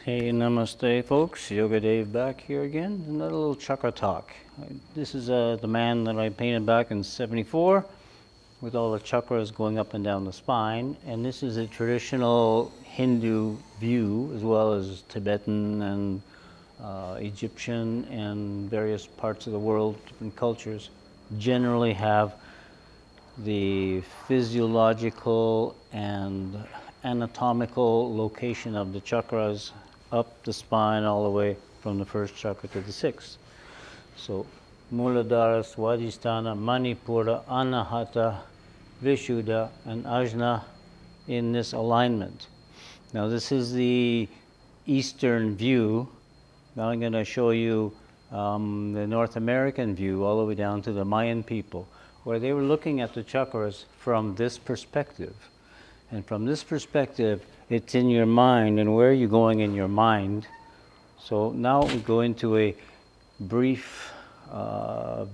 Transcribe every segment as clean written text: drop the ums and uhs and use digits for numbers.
Hey, namaste, folks. Yoga Dave back here again. Another little chakra talk. This is the man that I painted back in '74 with all the chakras going up and down the spine. And this is a traditional Hindu view, as well as Tibetan and Egyptian and various parts of the world, different cultures, generally have the physiological and anatomical location of the chakras up the spine all the way from the first chakra to the sixth. So Muladhara, Swadhisthana, Manipura, Anahata, Vishuddha, and Ajna in this alignment. Now this is the Eastern view. Now I'm going to show you the North American view all the way down to the Mayan people, where they were looking at the chakras from this perspective. And from this perspective, it's in your mind, and where are you going in your mind? So now we go into a brief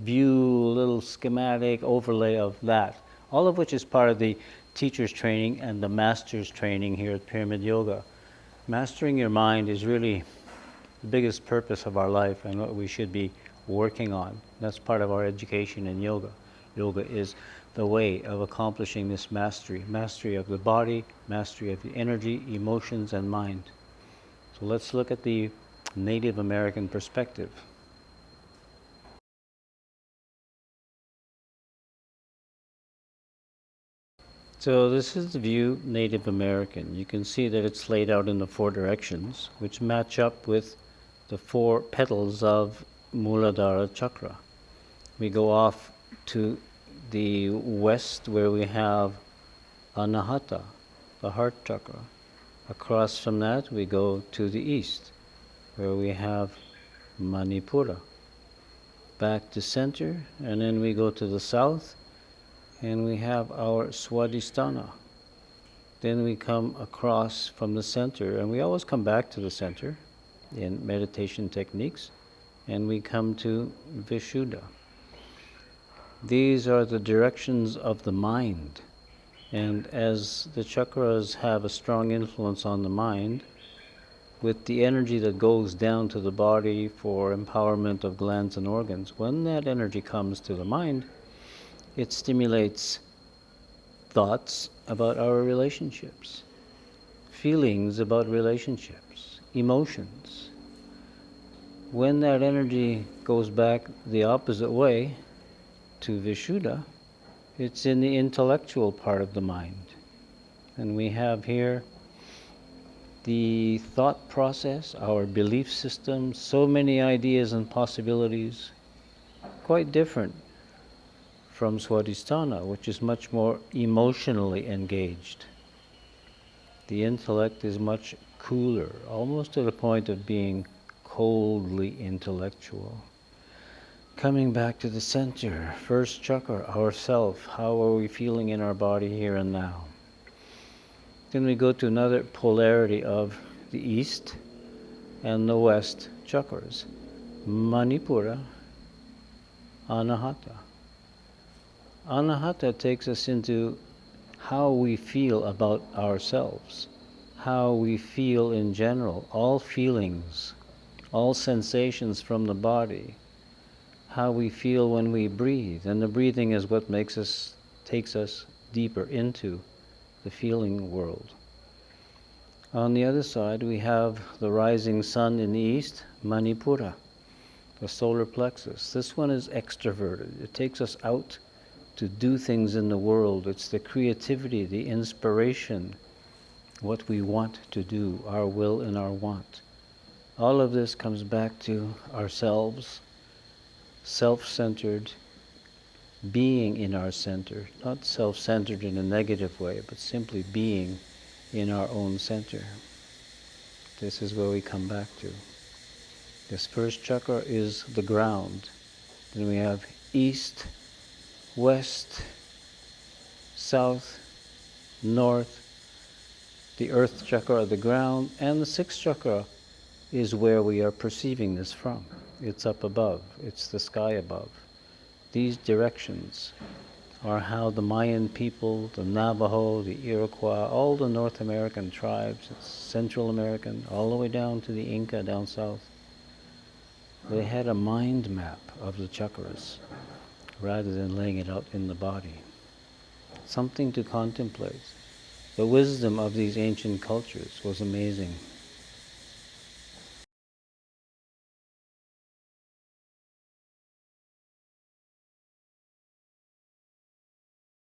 view, little schematic overlay of that, all of which is part of the teacher's training and the master's training here at Pyramid Yoga. Mastering your mind is really the biggest purpose of our life and what we should be working on. That's part of our education in yoga. Yoga is the way of accomplishing this mastery. Mastery of the body, mastery of the energy, emotions, and mind. So let's look at the Native American perspective. So this is the view Native American. You can see that it's laid out in the four directions, which match up with the four petals of Muladhara chakra. We go off to the west where we have Anahata, the heart chakra. Across from that we go to the east where we have Manipura. Back to center, and then we go to the south and we have our Swadhisthana. Then we come across from the center, and we always come back to the center in meditation techniques, and we come to Vishuddha. These are the directions of the mind, and as the chakras have a strong influence on the mind, with the energy that goes down to the body for empowerment of glands and organs, when that energy comes to the mind, it stimulates thoughts about our relationships, feelings about relationships, emotions. When that energy goes back the opposite way to Vishuddha, it's in the intellectual part of the mind. And we have here the thought process, our belief system, so many ideas and possibilities, quite different from Swadhisthana, which is much more emotionally engaged. The intellect is much cooler, almost to the point of being coldly intellectual. Coming back to the center, first chakra, ourself, how are we feeling in our body here and now? Then we go to another polarity of the east and the west chakras, Manipura, Anahata. Anahata takes us into how we feel about ourselves, how we feel in general, all feelings, all sensations from the body, how we feel when we breathe. And the breathing is what takes us deeper into the feeling world. On the other side, we have the rising sun in the east, Manipura, the solar plexus. This one is extroverted. It takes us out to do things in the world. It's the creativity, the inspiration, what we want to do, our will and our want. All of this comes back to ourselves, self-centered, being in our center, not self-centered in a negative way, but simply being in our own center. This is where we come back to. This first chakra is the ground. Then we have east, west, south, north, the earth chakra, the ground, and the sixth chakra is where we are perceiving this from. It's up above, it's the sky above. These directions, or how the Mayan people, the Navajo, the Iroquois, all the North American tribes, Central American, all the way down to the Inca down south, they had a mind map of the chakras rather than laying it out in the body. Something to contemplate. The wisdom of these ancient cultures was amazing.